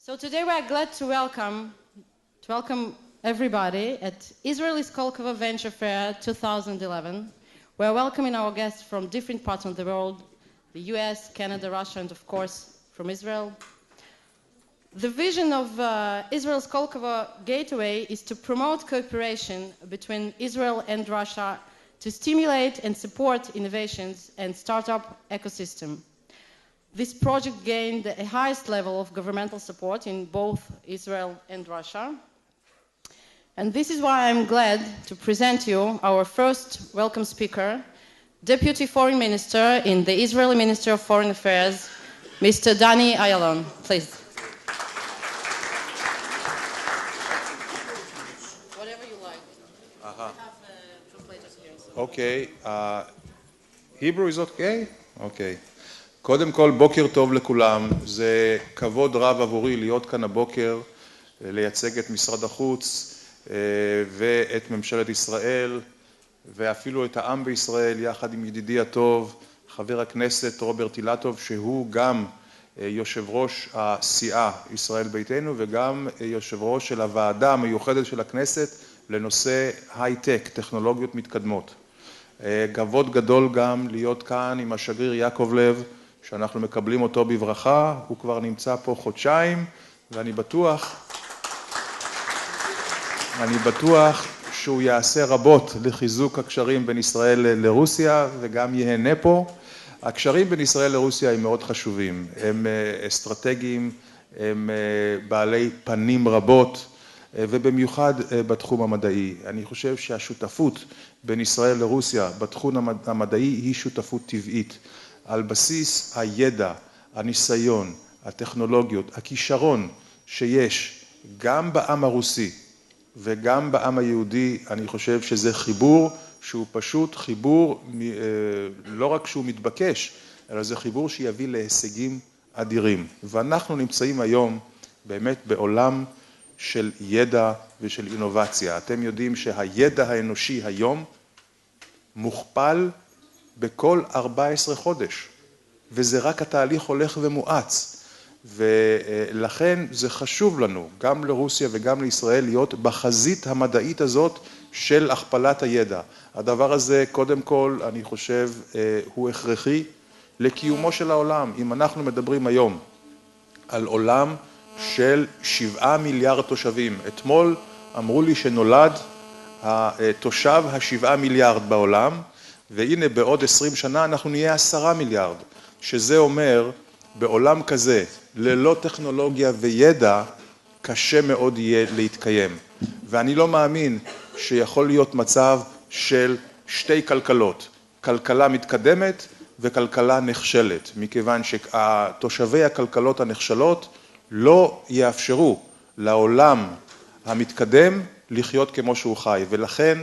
So today we are glad to welcome everybody at Israeli Skolkovo Venture Fair 2011. We are welcoming our guests from different parts of the world, the US, Canada, Russia, and of course from Israel. The vision of Israel Skolkovo Gateway is to promote cooperation between Israel and Russia to stimulate and support innovations and startup ecosystem. This project gained the highest level of governmental support in both Israel and Russia. And this is why I'm glad to present you our first welcome speaker, Deputy Foreign Minister in the Israeli Ministry of Foreign Affairs, Mr. Danny Ayalon. Please. Whatever you like. We have translators here. So. Okay. Hebrew is okay? Okay. קודם כל, בוקר טוב לכולם. זה כבוד רב עבורי להיות כאן הבוקר, לייצג את משרד החוץ ואת ממשלת ישראל, ואפילו את העם בישראל, יחד עם ידידי הטוב, חבר הכנסת רוברט אילטוב, שהוא גם יושב ראש הסיעה ישראל ביתנו, וגם יושב ראש של הוועדה המיוחדת של הכנסת לנושא הייטק, טכנולוגיות מתקדמות. כבוד גדול גם להיות כאן עם השגריר יעקב לב, שאנחנו מקבלים אותו בברכה, הוא כבר נמצא פה חודשיים, ואני בטוח שהוא יעשה רבות לחיזוק הקשרים בין ישראל לרוסיה, וגם יהנה פה. הקשרים בין ישראל לרוסיה הם מאוד חשובים, הם אסטרטגיים, הם בעלי פנים רבות, ובמיוחד בתחום המדעי. אני חושב שהשותפות בין ישראל לרוסיה בתחום המדעי היא שותפות טבעית. על בסיס הידע, הניסיון, הטכנולוגיות, הכישרון שיש גם בעם הרוסי וגם בעם היהודי, אני חושב שזה חיבור שהוא פשוט חיבור, לא רק שהוא מתבקש, אלא זה חיבור שיביא להישגים אדירים. ואנחנו נמצאים היום באמת בעולם של ידע ושל אינובציה. אתם יודעים שהידע האנושי היום מוכפל בכל 14 חודש, וזה רק התהליך הולך ומואץ, ולכן זה חשוב לנו, גם לרוסיה וגם לישראל, להיות בחזית המדעית הזאת של הכפלת הידע. הדבר הזה, קודם כל, אני חושב, הוא הכרחי לקיומו של העולם. אם אנחנו מדברים היום על עולם של 7 מיליארד תושבים, אתמול אמרו לי שנולד התושב ה7 מיליארד בעולם, והנה בעוד 20 שנה אנחנו נהיה 10 מיליארד, שזה אומר בעולם כזה, ללא טכנולוגיה וידע, קשה מאוד יהיה להתקיים. ואני לא מאמין שיכול להיות מצב של שתי כלכלות, כלכלה מתקדמת וכלכלה נכשלת, מכיוון שתושבי הכלכלות הנחשלות לא יאפשרו לעולם המתקדם לחיות כמו שהוא חי, ולכן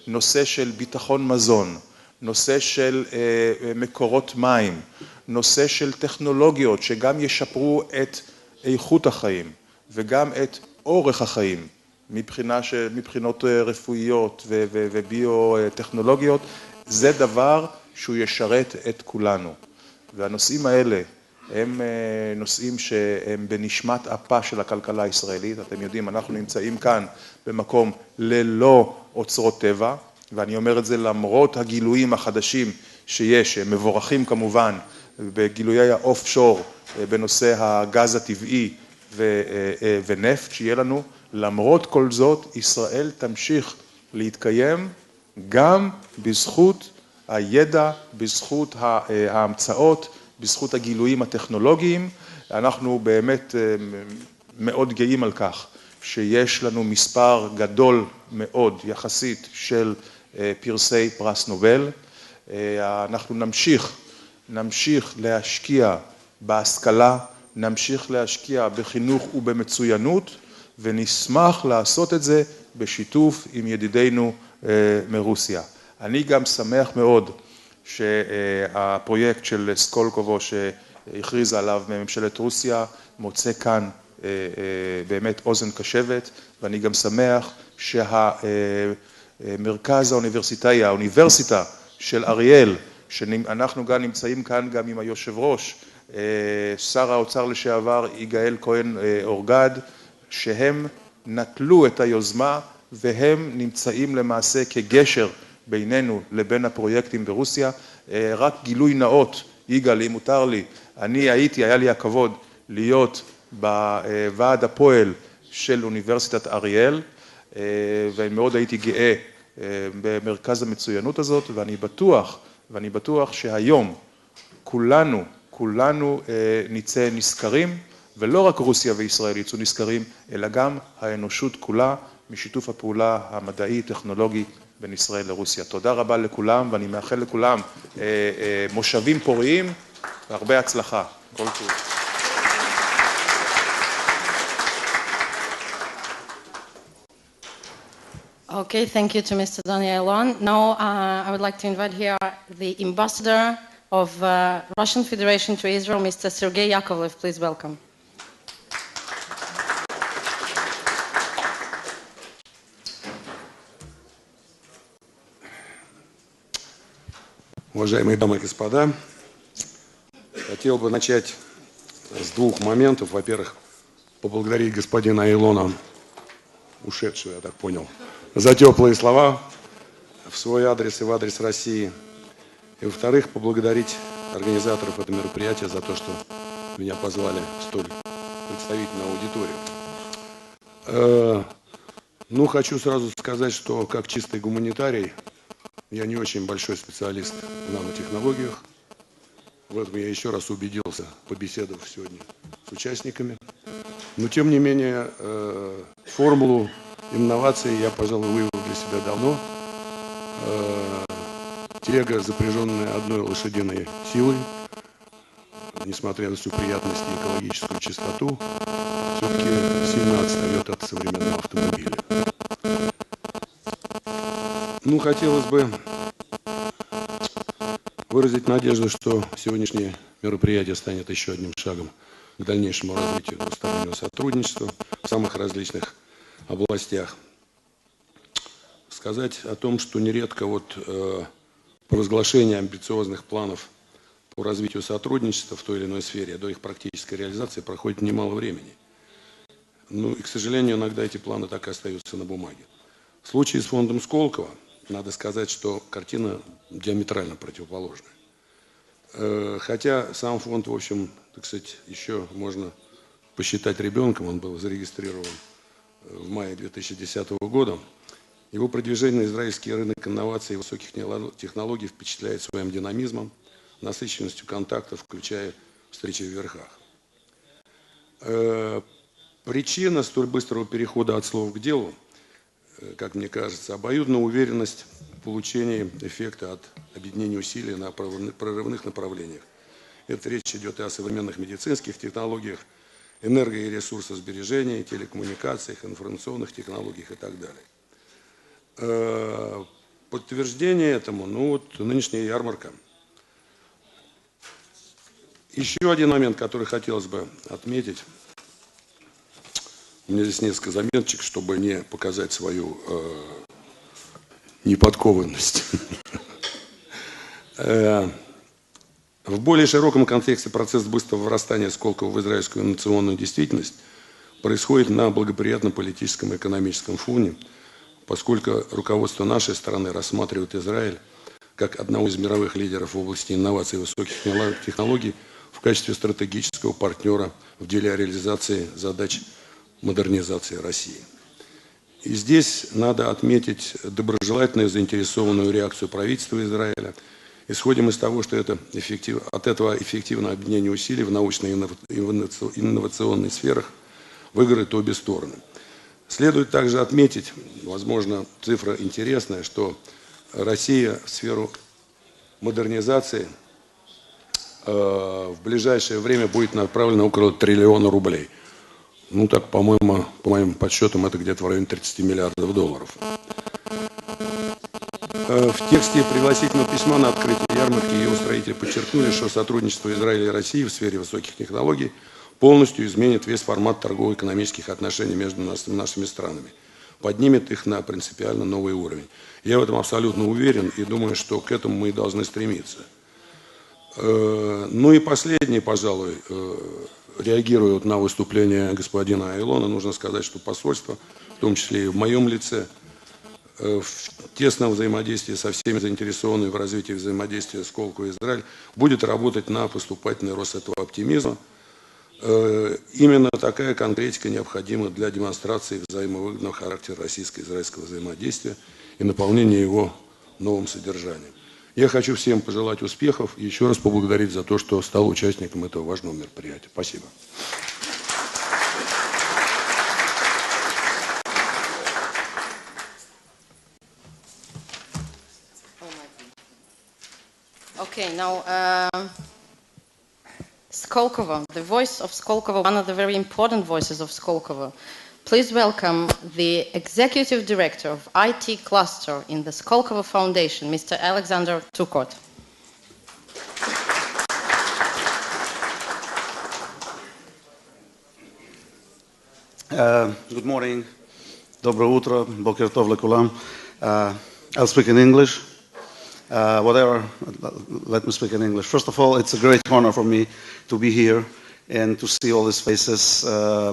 נושא של ביטחון מזון, נושא של מקורות מים, נושא של טכנולוגיות שגם ישפרו את איכות החיים וגם את אורך החיים מבחינות רפואיות וביו-טכנולוגיות, זה דבר שהוא ישרת את כולנו. והנושאים האלה הם נושאים שהם בנשמת אפה של הכלכלה הישראלית. אתם יודעים, אנחנו נמצאים כאן במקום ללא אוצרות טבע, ואני אומר את זה למרות הגילויים החדשים שיש, הם מבורכים כמובן, בגילויי האוף-שור בנושא הגז הטבעי ונפט שיהיה לנו. למרות כל זאת, ישראל תמשיך להתקיים גם בזכות הידע, בזכות ההמצאות, בזכות הגילויים הטכנולוגיים. אנחנו באמת מאוד גאים על כך שיש לנו מספר גדול מאוד יחסית של פרסי פרס נובל. אנחנו נמשיך להשקיע בהשכלה, נמשיך להשקיע בחינוך ובמצוינות, ונשמח לעשות את זה בשיתוף עם ידידינו מרוסיה. אני גם שמח מאוד שהפרויקט של סקולקובו שהכריזה עליו ממשלת רוסיה מוצא כאן באמת אוזן קשבת, ואני גם שמח שהמרכז האוניברסיטאי, האוניברסיטה של אריאל, שאנחנו גם נמצאים כאן גם עם היושב ראש שר האוצר לשעבר יגאל כהן אורגד, שהם נטלו את היוזמה והם נמצאים למעשה כגשר בינינו לבין הפרויקטים ברוסיה. רק גילוי נאות, יגאל, אם מותר לי, היה לי הכבוד להיות בוועד הפועל של אוניברסיטת אריאל, ומאוד הייתי גאה במרכז המצוינות הזאת, ואני בטוח שהיום כולנו נצא נשכרים, ולא רק רוסיה וישראל יצאו נשכרים, אלא גם האנושות כולה משיתוף הפעולה המדעי-טכנולוגי בין ישראל לרוסיה. תודה רבה לכולם, ואני מאחל לכולם מושבים פוריים והרבה הצלחה. כל טוב. Okay, thank you to Mr. Daniel Aylon. Now I would like to invite here the ambassador of Russian Federation to Israel, Mr. Sergei Yakovlev. Please welcome. Уважаемые дамы и господа, хотел бы начать с двух моментов. Во-первых, поблагодарить господина Айлона, ушедшего, я так понял, за теплые слова в свой адрес и в адрес России. И во-вторых, поблагодарить организаторов этого мероприятия за то, что меня позвали в столь представительную аудиторию. Ну, хочу сразу сказать, что как чистый гуманитарий, я не очень большой специалист в нанотехнологиях. В этом я еще раз убедился, побеседовав сегодня с участниками. Но, тем не менее, формулу инноваций я, пожалуй, вывел для себя давно. Телега, запряженная одной лошадиной силой, несмотря на всю приятность и экологическую чистоту, все-таки сильно отстает от современного автомобиля. Ну, хотелось бы выразить надежду, что сегодняшнее мероприятие станет еще одним шагом к дальнейшему развитию двустороннего сотрудничества в самых различных областях. Сказать о том, что нередко провозглашение амбициозных планов по развитию сотрудничества в той или иной сфере до их практической реализации проходит немало времени. Ну и, к сожалению, иногда эти планы так и остаются на бумаге. В случае с фондом Сколково надо сказать, что картина диаметрально противоположная. Хотя сам фонд, в общем, так сказать, еще можно посчитать ребенком, он был зарегистрирован в мае 2010 года. Его продвижение на израильский рынок инноваций и высоких технологий впечатляет своим динамизмом, насыщенностью контактов, включая встречи в верхах. Причина столь быстрого перехода от слов к делу, как мне кажется, обоюдная уверенность в получении эффекта от объединения усилий на прорывных направлениях. Это речь идет и о современных медицинских технологиях, энерго- и ресурсосбережении, телекоммуникациях, информационных технологиях и так далее. Подтверждение этому, нынешняя ярмарка. Еще один момент, который хотелось бы отметить. У меня здесь несколько заметочек, чтобы не показать свою неподкованность. В более широком контексте процесс быстрого врастания Сколково в израильскую национальную действительность происходит на благоприятном политическом и экономическом фоне, поскольку руководство нашей страны рассматривает Израиль как одного из мировых лидеров в области инноваций и высоких технологий в качестве стратегического партнера в деле реализации задач модернизации России. И здесь надо отметить доброжелательную заинтересованную реакцию правительства Израиля. Исходим из того, что от этого эффективного объединения усилий в научной и инновационной сферах выиграют обе стороны. Следует также отметить, возможно, цифра интересная, что Россия в сферу модернизации в ближайшее время будет направлена около 1 триллиона рублей. Ну так, по-моему, по моим подсчетам, это где-то в районе 30 миллиардов долларов. В тексте пригласительного письма на открытие ярмарки ее устроители подчеркнули, что сотрудничество Израиля и России в сфере высоких технологий полностью изменит весь формат торгово-экономических отношений между нашими странами, поднимет их на принципиально новый уровень. Я в этом абсолютно уверен и думаю, что к этому мы и должны стремиться. Ну и последний, пожалуй, реагируя на выступление господина Айлона, нужно сказать, что посольство, в том числе и в моем лице, в тесном взаимодействии со всеми заинтересованными в развитии взаимодействия Сколково и Израиль, будет работать на поступательный рост этого оптимизма. Именно такая конкретика необходима для демонстрации взаимовыгодного характера российско-израильского взаимодействия и наполнения его новым содержанием. Я хочу всем пожелать успехов и еще раз поблагодарить за то, что стал участником этого важного мероприятия. Спасибо. Okay, now Skolkovo, the voice of Skolkovo, one of the very important voices of Skolkovo. Please welcome the Executive Director of IT Cluster in the Skolkovo Foundation, Mr. Alexander Tukot. Good morning. Доброе утро. Бокер тов лекулам. I'll speak in English. Let me speak in English. First of all, it's a great honor for me to be here and to see all these faces.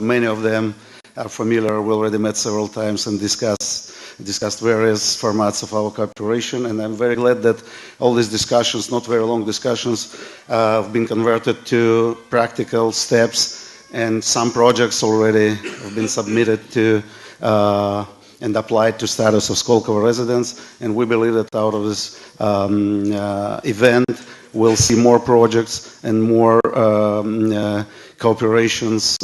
Many of them are familiar. We already met several times and discussed various formats of our cooperation. And I'm very glad that all these discussions, not very long discussions, have been converted to practical steps. And some projects already have been submitted to and applied to status of Skolkovo residents. And we believe that out of this event, we'll see more projects and more cooperations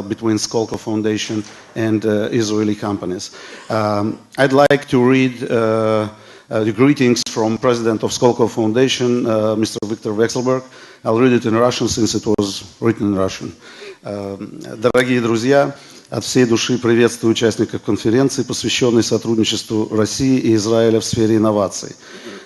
between Skolkovo Foundation and Israeli companies. I'd like to read the greetings from President of Skolkovo Foundation, Mr. Viktor Vekselberg. I'll read it in Russian since it was written in Russian. Дорогие друзья, от всей души приветствую участников конференции, посвященной сотрудничеству России и Израиля в сфере инноваций.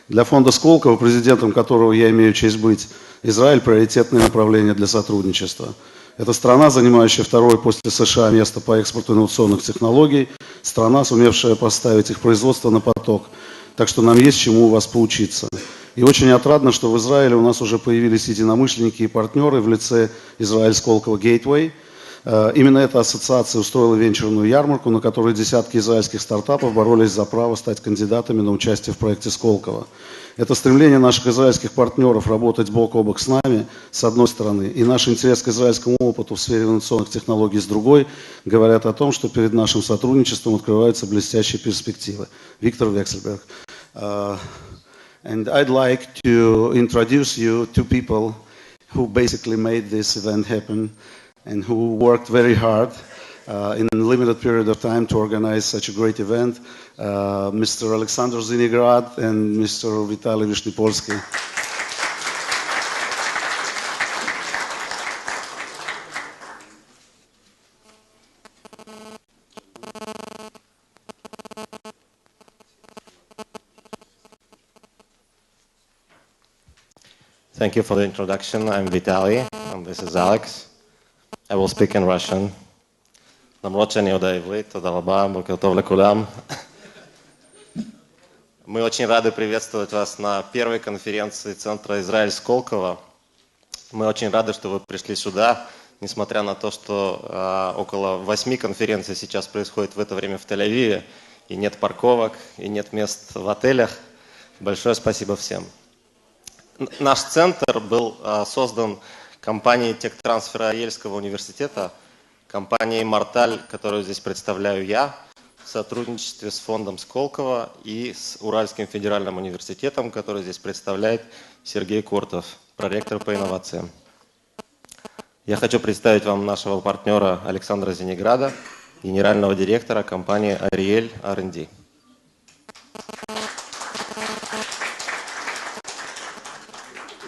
Для фонда Сколково, президентом которого я имею честь быть, Израиль – приоритетное направление для сотрудничества. Это страна, занимающая второе после США место по экспорту инновационных технологий, страна, сумевшая поставить их производство на поток. Так что нам есть чему у вас поучиться. И очень отрадно, что в Израиле у нас уже появились единомышленники и партнеры в лице Израиль Сколково Gateway. Именно эта ассоциация устроила венчурную ярмарку, на которой десятки израильских стартапов боролись за право стать кандидатами на участие в проекте Сколково. Это стремление наших израильских партнеров работать бок о бок с нами, с одной стороны, и наш интерес к израильскому опыту в сфере инновационных технологий с другой, говорят о том, что перед нашим сотрудничеством открываются блестящие перспективы. Виктор Вексельберг. And I'd like to introduce you to people who basically made this event happen and who worked very hard in a limited period of time to organize such a great event, Mr. Alexander Zinigrad and Mr. Vitaly Vishnipolsky. Thank you for the introduction. I'm Vitaly, and this is Alex. I will speak in Russian. למרות שאני יודע עברית, תודה רבה, בוקר טוב לכולם. Мы очень рады приветствовать вас на первой конференции Центра Израиль Сколково. Мы очень рады, что вы пришли сюда, несмотря на то, что около 8 конференций сейчас происходит в это время в Тель-Авиве, и нет парковок, и нет мест в отелях. Большое спасибо всем. Наш центр был создан компанией техтрансфера Ельского университета, компанией «Морталь», которую здесь представляю я, в сотрудничестве с фондом Сколково и с Уральским федеральным университетом, который здесь представляет Сергей Куртов, проректор по инновациям. Я хочу представить вам нашего партнера Александра Зиниграда, генерального директора компании Ariel R&D.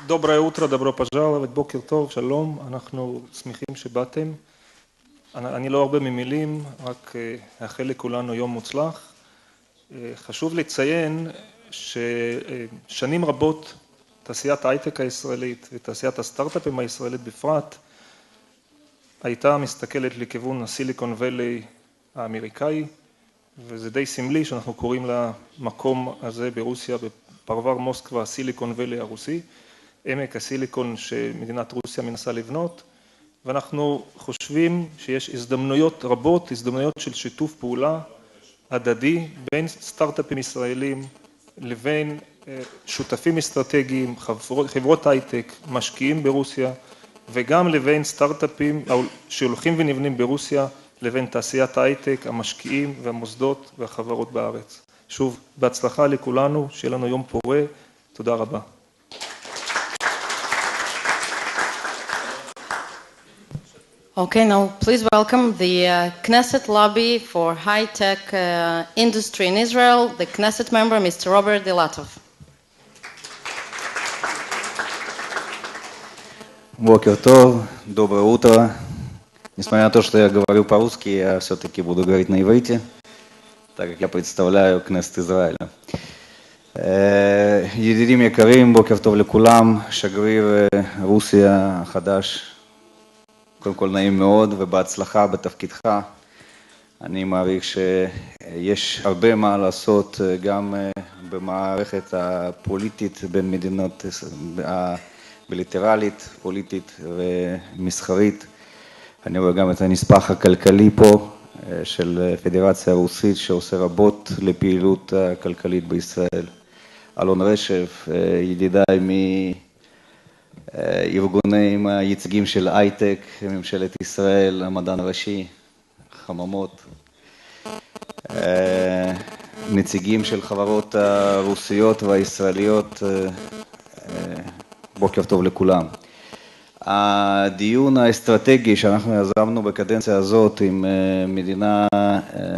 доброе утро, добро пожаловать, בוקר טוב, שלום, אנחנו שמחים שבאתם. אני לא הרבה ממילים, רק אאחל לכולנו יום מוצלח. חשוב לציין ששנים רבות תעשיית ההייטק הישראלית ותעשיית הסטארט-אפים הישראלית בפרט הייתה מסתכלת לכיוון הסיליקון ואלי האמריקאי, וזה די סמלי שאנחנו קוראים למקום הזה ברוסיה בפרבר מוסקבה הסיליקון ואלי הרוסי. עמק הסיליקון שמדינת רוסיה מנסה לבנות, ואנחנו חושבים שיש הזדמנויות רבות, הזדמנויות של שיתוף פעולה הדדי בין סטארט-אפים ישראלים לבין שותפים אסטרטגיים, חברות הייטק, משקיעים ברוסיה, וגם לבין סטארט-אפים שהולכים ונבנים ברוסיה, לבין תעשיית הייטק, המשקיעים והמוסדות והחברות בארץ. שוב, בהצלחה לכולנו, שיהיה לנו יום פורה. תודה רבה. Okay, now please welcome the Knesset lobby for high-tech industry in Israel, the Knesset member, Mr. Robert Ilatov. Бокер Тов, доброе утро. Несмотря на то, что я говорю по-русски, я все-таки буду говорить на иврите, так как я представляю Кнессет Израиля. ידידים יקרים, בוקר טוב לכולם, שגריר רוסיה החדש, קודם כל נעים מאוד ובהצלחה בתפקידך. אני מעריך שיש הרבה מה לעשות גם במערכת הפוליטית בין מדינות, בליטרלית, פוליטית ומסחרית. אני רואה גם את הנספח הכלכלי פה של פדרציה הרוסית שעושה רבות לפעילות הכלכלית בישראל. אלון רשב, ידידיי מארגונים היציגים של הייטק, ממשלת ישראל, המדען הראשי, חממות, נציגים של חברות הרוסיות והישראליות, בוקר טוב לכולם. הדיון האסטרטגי שאנחנו יזמנו בקדנציה הזאת עם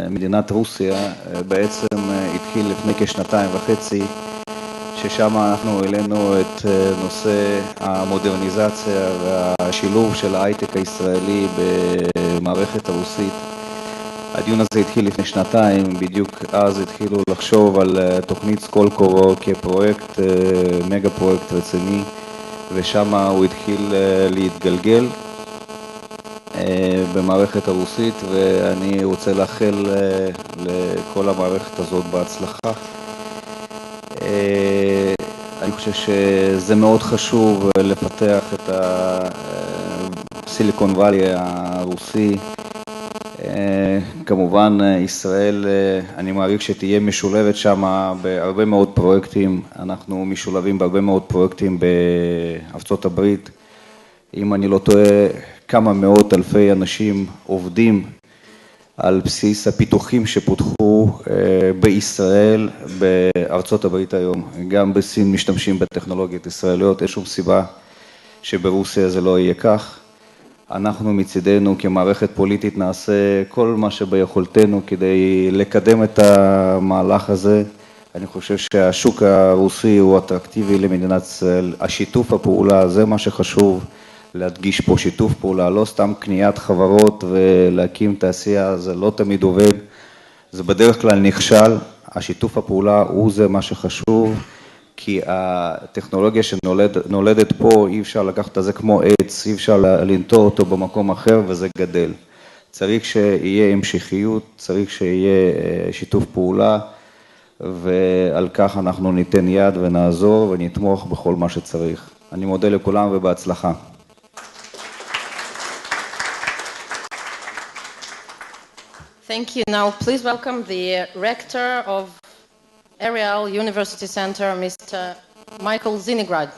מדינת רוסיה בעצם התחיל לפני כשנתיים וחצי, ששם אנחנו העלינו את נושא המודרניזציה והשילוב של ההייטק הישראלי במערכת הרוסית. הדיון הזה התחיל לפני שנתיים, בדיוק אז התחילו לחשוב על תוכנית סקולקובו כפרויקט, מגה פרויקט רציני, ושם הוא התחיל להתגלגל במערכת הרוסית, ואני רוצה לאחל לכל המערכת הזאת בהצלחה. אני חושב שזה מאוד חשוב לפתח את הסיליקון ואלי הרוסי. כמובן ישראל, אני מעריך שתהיה משולבת שם בהרבה מאוד פרויקטים. אנחנו משולבים בהרבה מאוד פרויקטים בארצות הברית. אם אני לא טועה, כמה מאות אלפי אנשים עובדים על בסיס הפיתוחים שפותחו בישראל, בארצות הברית היום. גם בסין משתמשים בטכנולוגיות ישראליות, אין שום סיבה שברוסיה זה לא יהיה כך. אנחנו מצידנו כמערכת פוליטית נעשה כל מה שביכולתנו כדי לקדם את המהלך הזה. אני חושב שהשוק הרוסי הוא אטרקטיבי למדינת ישראל. השיתוף הפעולה, זה מה שחשוב להדגיש פה, שיתוף פעולה, לא סתם קניית חברות ולהקים תעשייה, זה לא תמיד עובד, זה בדרך כלל נכשל. השיתוף הפעולה הוא זה מה שחשוב, כי הטכנולוגיה שנולדת פה, אי אפשר לקחת את זה כמו עץ, אי אפשר לנטור אותו במקום אחר וזה גדל. צריך שיהיה המשכיות, צריך שיהיה שיתוף פעולה, ועל כך אנחנו ניתן יד ונעזור ונתמוך בכל מה שצריך. אני מודה לכולם ובהצלחה. Thank you. Now please welcome the rector of Ariel University Center, Mr. Michael Zinigrad.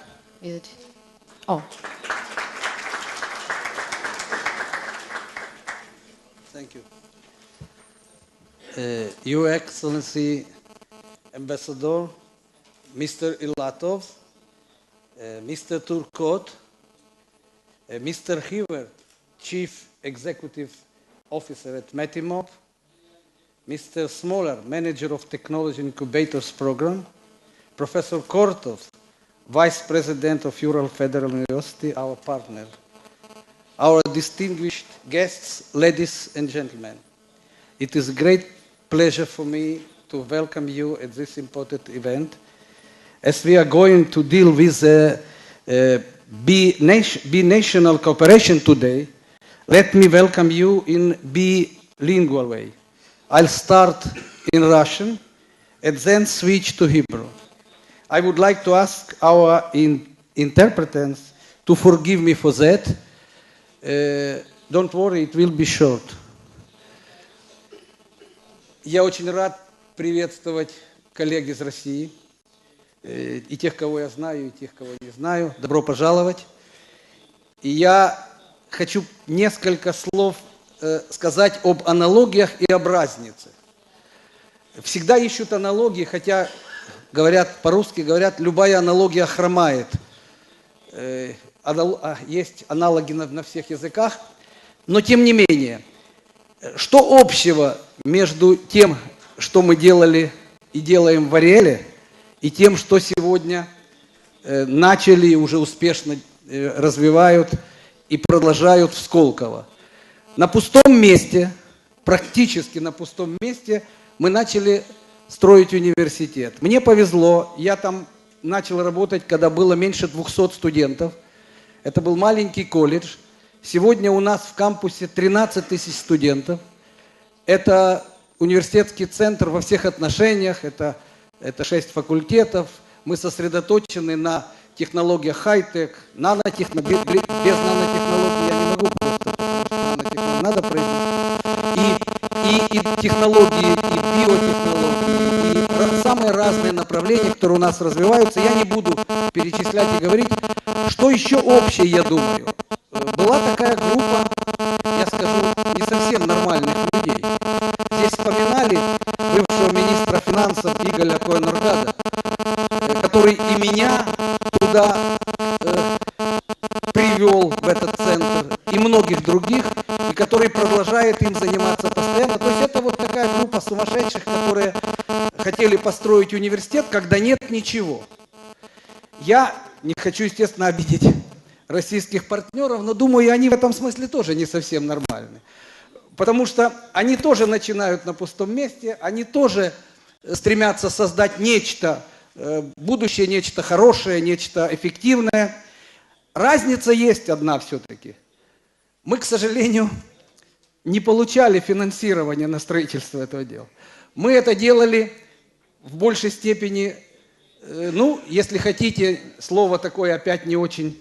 Is it? Oh. Thank you. Your Excellency, Ambassador, Mr. Ilatov, Mr. Turkot, Mr. Hiver, Chief Executive Officer at Metimop, Mr. Smoller, Manager of Technology Incubators Program, Professor Kortov, Vice President of Ural Federal University, our partner, our distinguished guests, ladies and gentlemen. It is a great pleasure for me to welcome you at this important event. As we are going to deal with binational cooperation today, let me welcome you in bilingual way. I'll start in Russian and then switch to Hebrew. I would like to ask our interpreters to forgive me for that. Don't worry, it will be short. Я очень рад приветствовать коллег из России, и тех, кого я знаю, и тех, кого не знаю. Добро пожаловать. И я хочу несколько слов сказать об аналогиях и об разнице. Всегда ищут аналогии, хотя говорят, по-русски говорят, любая аналогия хромает. Есть аналоги на всех языках, но тем не менее, что общего между тем, что мы делали и делаем в Ариэле, и тем, что сегодня начали и уже успешно развивают и продолжают в Сколково? На пустом месте, практически на пустом месте, мы начали строить университет. Мне повезло, я там начал работать, когда было меньше 200 студентов. Это был маленький колледж. Сегодня у нас в кампусе 13 тысяч студентов. Это университетский центр во всех отношениях, это 6 факультетов. Мы сосредоточены на технологиях хай-тек, без нанотехнологий я не могу просто, потому что нанотехнологии надо произвести. И технологии, и биотехнологии, и самые разные направления, которые у нас развиваются. Я не буду перечислять и говорить, что еще общее, я думаю. Была такая группа, я скажу, не совсем нормальных людей. Здесь вспоминали бывшего министра финансов Игаля Коэн-Оргада, который и меня туда привел, в этот центр, и многих других, и который продолжает им заниматься постоянно. То есть это вот такая группа сумасшедших, которые хотели построить университет, когда нет ничего. Я не хочу, естественно, обидеть российских партнеров, но думаю, и они в этом смысле тоже не совсем нормальны. Потому что они тоже начинают на пустом месте, они тоже стремятся создать нечто, будущее, нечто хорошее, нечто эффективное. Разница есть одна все-таки. Мы, к сожалению, не получали финансирование на строительство этого дела. Мы это делали в большей степени, ну, если хотите, слово такое опять не очень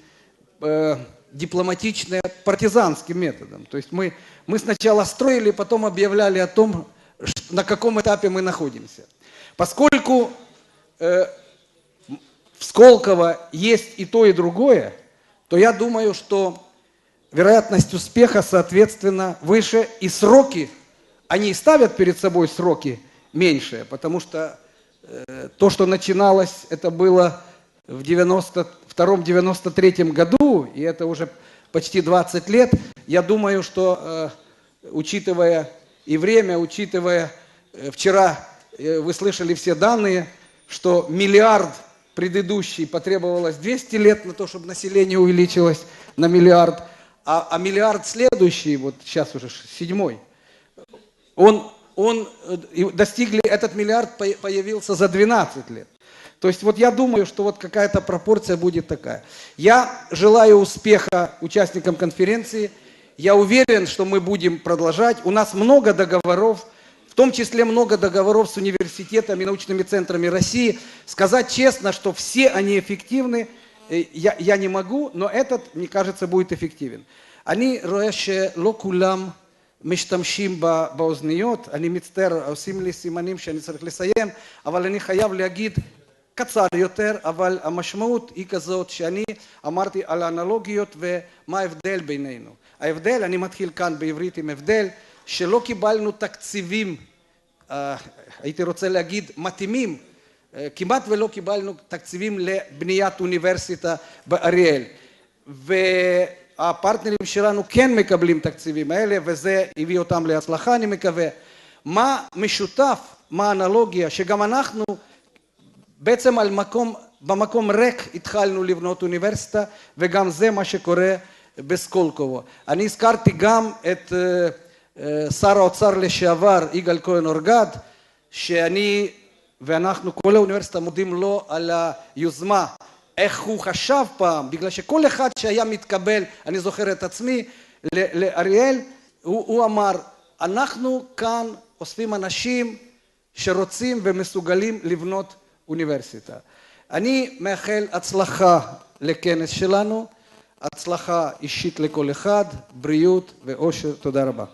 дипломатичное, партизанским методом. То есть мы сначала строили, потом объявляли о том, на каком этапе мы находимся. Поскольку в Сколково есть и то, и другое, то я думаю, что вероятность успеха, соответственно, выше, и сроки, они ставят перед собой сроки меньшие, потому что то, что начиналось, это было в 92-93 году, и это уже почти 20 лет. Я думаю, что, учитывая и время, учитывая, вчера вы слышали все данные, что миллиард предыдущий потребовалось 200 лет на то, чтобы население увеличилось на миллиард, а миллиард следующий, вот сейчас уже 7-й, он достигли, этот миллиард появился за 12 лет. То есть вот я думаю, что вот какая-то пропорция будет такая. Я желаю успеха участникам конференции. Я уверен, что мы будем продолжать. У нас много договоров, в том числе много договоров с университетами, научными центрами России. Сказать честно, что все они эффективны, я не могу, но этот, мне кажется, будет эффективен. אני רואה שלא כולם משתמשים באוזניות, אני מצטער, עושים לי סימנים שאני צריך לסיים, אבל אני חייב להגיד קצר יותר, אבל המשמעות היא כזאת שאני אמרתי על האנלוגיות ומה ההבדל בינינו. ההבדל, אני מתחיל כאן בעברית עם הבדל, שלא קיבלנו תקציבים, הייתי רוצה להגיד מתאימים, כמעט ולא קיבלנו תקציבים לבניית אוניברסיטה באריאל. והפרטנרים שלנו כן מקבלים תקציבים האלה, וזה הביא אותם להצלחה, אני מקווה. מה משותף, מה האנלוגיה, שגם אנחנו בעצם במקום ריק התחלנו לבנות אוניברסיטה, וגם זה מה שקורה בסקולקובו. אני הזכרתי גם את שר האוצר לשעבר, יגאל כהן-אורגד, שאני ואנחנו, כל האוניברסיטה מודים לו על היוזמה, איך הוא חשב פעם, בגלל שכל אחד שהיה מתקבל, אני זוכר את עצמי, לאריאל, הוא אמר, אנחנו כאן אוספים אנשים שרוצים ומסוגלים לבנות אוניברסיטה. אני מאחל הצלחה לכנס שלנו. הצלחה אישית לכל אחד, בריאות ואושר. תודה רבה.